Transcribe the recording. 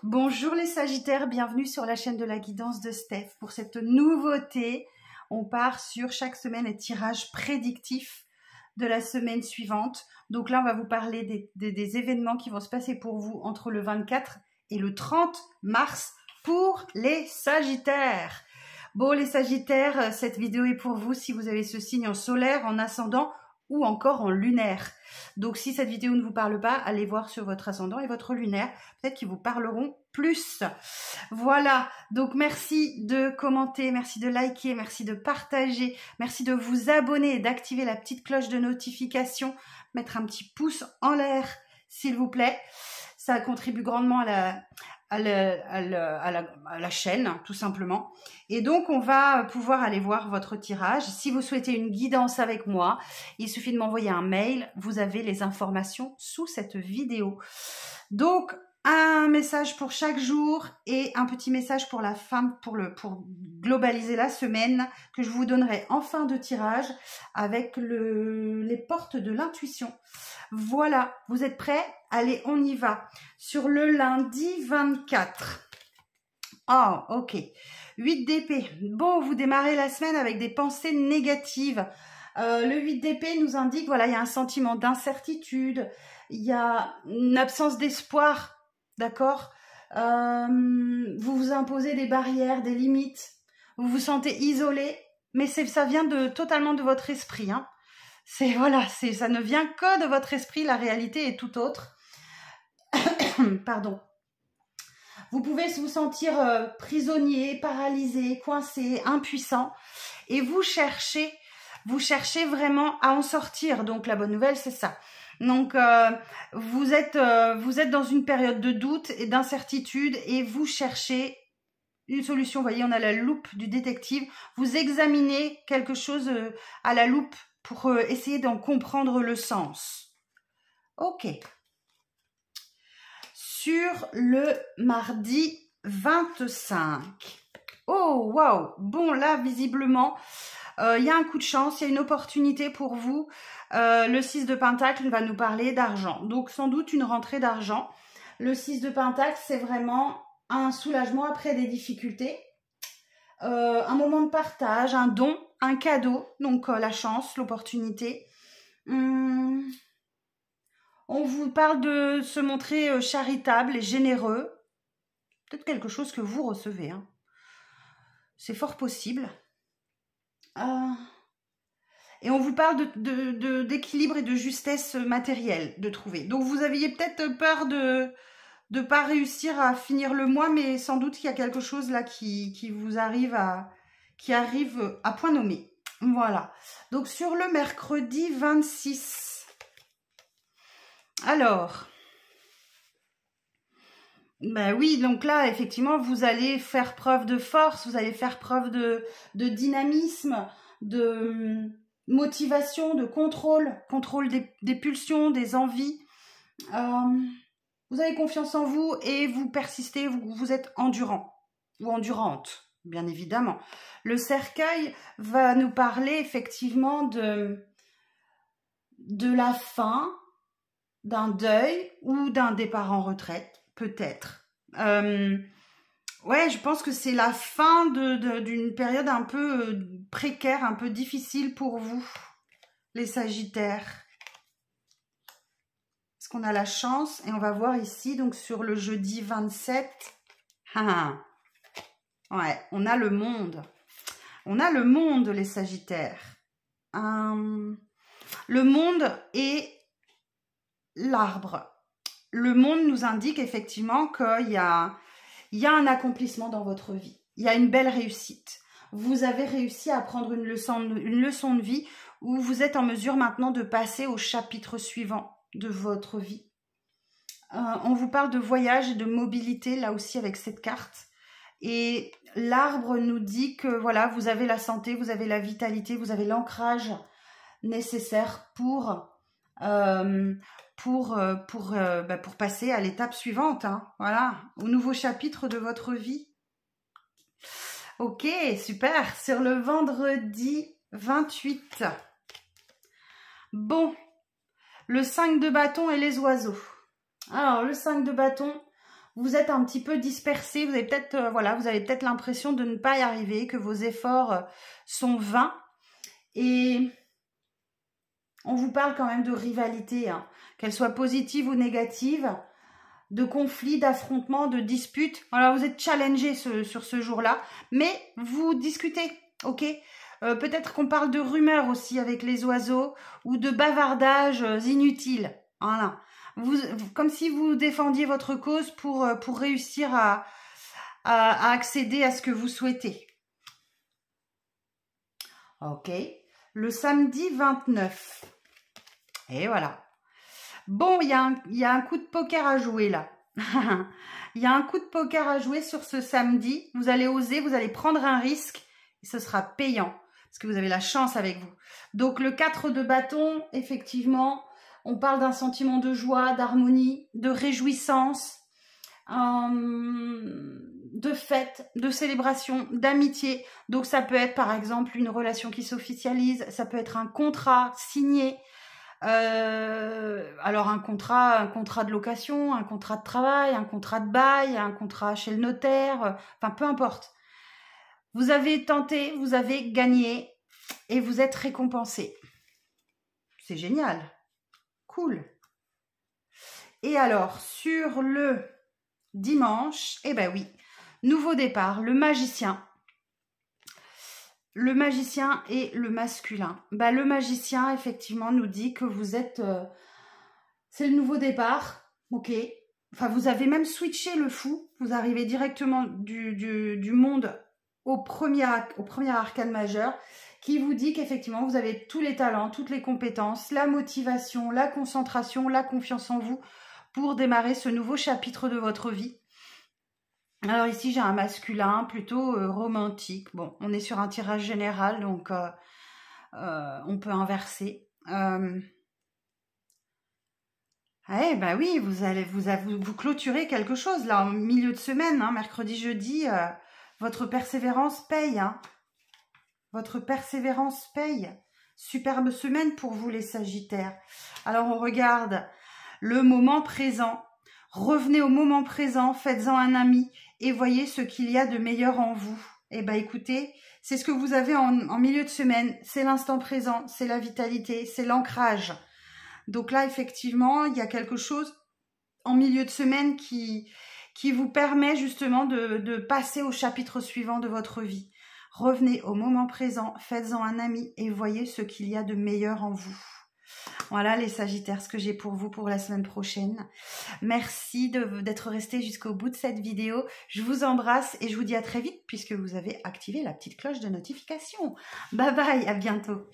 Bonjour les Sagittaires, bienvenue sur la chaîne de la guidance de Steph. Pour cette nouveauté, on part sur chaque semaine les tirages prédictifs de la semaine suivante. Donc là, on va vous parler des événements qui vont se passer pour vous entre le 24 et le 30 mars pour les Sagittaires. Bon, les Sagittaires, cette vidéo est pour vous si vous avez ce signe en solaire, en ascendant ou encore en lunaire. Donc si cette vidéo ne vous parle pas, allez voir sur votre ascendant et votre lunaire, peut-être qu'ils vous parleront plus. Voilà, donc merci de commenter, merci de liker, merci de partager, merci de vous abonner et d'activer la petite cloche de notification, mettre un petit pouce en l'air s'il vous plaît. Ça contribue grandement à la chaîne, tout simplement. Et donc, on va pouvoir aller voir votre tirage. Si vous souhaitez une guidance avec moi, il suffit de m'envoyer un mail. Vous avez les informations sous cette vidéo. Donc, un message pour chaque jour et un petit message pour la femme, pour globaliser la semaine que je vous donnerai en fin de tirage avec les portes de l'intuition. Voilà, vous êtes prêts? Allez, on y va. Sur le lundi 24. Oh, ok. 8 d'épée. Bon, vous démarrez la semaine avec des pensées négatives. Le 8 d'épée nous indique, voilà, il y a un sentiment d'incertitude, il y a une absence d'espoir. D'accord, vous vous imposez des barrières, des limites, vous vous sentez isolé, mais ça vient totalement de votre esprit. Hein. Voilà, ça ne vient que de votre esprit, la réalité est tout autre. Pardon. Vous pouvez vous sentir prisonnier, paralysé, coincé, impuissant, et vous cherchez vraiment à en sortir. Donc la bonne nouvelle, c'est ça. Donc, vous êtes dans une période de doute et d'incertitude et vous cherchez une solution. Vous voyez, on a la loupe du détective. Vous examinez quelque chose à la loupe pour essayer d'en comprendre le sens. Ok. Sur le mardi 25. Oh, waouh! Bon, là, visiblement, il y a un coup de chance, il y a une opportunité pour vous. Le 6 de Pentacle va nous parler d'argent. Donc, sans doute une rentrée d'argent. Le 6 de Pentacle, c'est vraiment un soulagement après des difficultés. Un moment de partage, un don, un cadeau. Donc, la chance, l'opportunité. On vous parle de se montrer charitable et généreux. Peut-être quelque chose que vous recevez. Hein. C'est fort possible. Et on vous parle d'équilibre et de justesse matérielle de trouver. Donc vous aviez peut-être peur de ne pas réussir à finir le mois, mais sans doute qu'il y a quelque chose là qui vous arrive qui arrive à point nommé. Voilà. Donc sur le mercredi 26. Alors, ben oui, donc là, effectivement, vous allez faire preuve de force, vous allez faire preuve de dynamisme, de motivation, de contrôle des pulsions, des envies. Vous avez confiance en vous et vous persistez, vous êtes endurant ou endurante, bien évidemment. Le cercueil va nous parler effectivement de la fin, d'un deuil ou d'un départ en retraite, peut-être. Ouais, je pense que c'est la fin d'une période un peu précaire, un peu difficile pour vous, les Sagittaires. Est-ce qu'on a la chance? Et on va voir ici, donc sur le jeudi 27. Ouais, on a le monde. On a le monde, les Sagittaires. Le monde et l'arbre. Le monde nous indique effectivement qu'il y a un accomplissement dans votre vie. Il y a une belle réussite. Vous avez réussi à prendre une leçon de vie où vous êtes en mesure maintenant de passer au chapitre suivant de votre vie. On vous parle de voyage et de mobilité, là aussi avec cette carte. Et l'arbre nous dit que voilà, vous avez la santé, vous avez la vitalité, vous avez l'ancrage nécessaire pour passer à l'étape suivante, hein, voilà, au nouveau chapitre de votre vie. Ok, super. Sur le vendredi 28. Bon, le 5 de bâton et les oiseaux. Alors, le 5 de bâton vous êtes un petit peu dispersé, vous avez peut-être voilà, vous avez peut-être l'impression de ne pas y arriver, que vos efforts sont vains. Et on vous parle quand même de rivalité, hein, qu'elle soit positive ou négative, de conflits, d'affrontements, de disputes. Alors vous êtes challengé sur ce jour-là, mais vous discutez, ok? Peut-être qu'on parle de rumeurs aussi avec les oiseaux ou de bavardages inutiles. Voilà. Comme si vous défendiez votre cause pour réussir à accéder à ce que vous souhaitez. Ok. Le samedi 29. Et voilà. Bon, il y a un coup de poker à jouer là. Il y a un coup de poker à jouer sur ce samedi. Vous allez oser, vous allez prendre un risque et ce sera payant parce que vous avez la chance avec vous. Donc le 4 de bâton, effectivement, on parle d'un sentiment de joie, d'harmonie, de réjouissance, de fête, de célébration, d'amitié. Donc ça peut être par exemple une relation qui s'officialise, ça peut être un contrat signé. Alors un contrat de location, un contrat de travail, un contrat de bail, un contrat chez le notaire, enfin peu importe. Vous avez tenté, vous avez gagné et vous êtes récompensé. C'est génial. Cool. Et alors, sur le dimanche, eh ben oui, nouveau départ, le magicien. Le magicien et le masculin. Bah, le magicien, effectivement, nous dit que vous êtes... c'est le nouveau départ, ok. Enfin, vous avez même switché le fou. Vous arrivez directement du monde au premier arcane majeur qui vous dit qu'effectivement, vous avez tous les talents, toutes les compétences, la motivation, la concentration, la confiance en vous pour démarrer ce nouveau chapitre de votre vie. Alors ici, j'ai un masculin plutôt romantique. Bon, on est sur un tirage général, donc on peut inverser. Eh ben oui, vous clôturez quelque chose là en milieu de semaine, hein, mercredi, jeudi. Votre persévérance paye. Hein. Votre persévérance paye. Superbe semaine pour vous les Sagittaires. Alors on regarde le moment présent. Revenez au moment présent, faites-en un ami et voyez ce qu'il y a de meilleur en vous. Eh bien écoutez, c'est ce que vous avez en milieu de semaine, c'est l'instant présent, c'est la vitalité, c'est l'ancrage. Donc là, effectivement, il y a quelque chose en milieu de semaine qui vous permet justement de passer au chapitre suivant de votre vie. Revenez au moment présent, faites-en un ami et voyez ce qu'il y a de meilleur en vous. Voilà les Sagittaires, ce que j'ai pour vous pour la semaine prochaine. Merci d'être restés jusqu'au bout de cette vidéo. Je vous embrasse et je vous dis à très vite puisque vous avez activé la petite cloche de notification. Bye bye, à bientôt.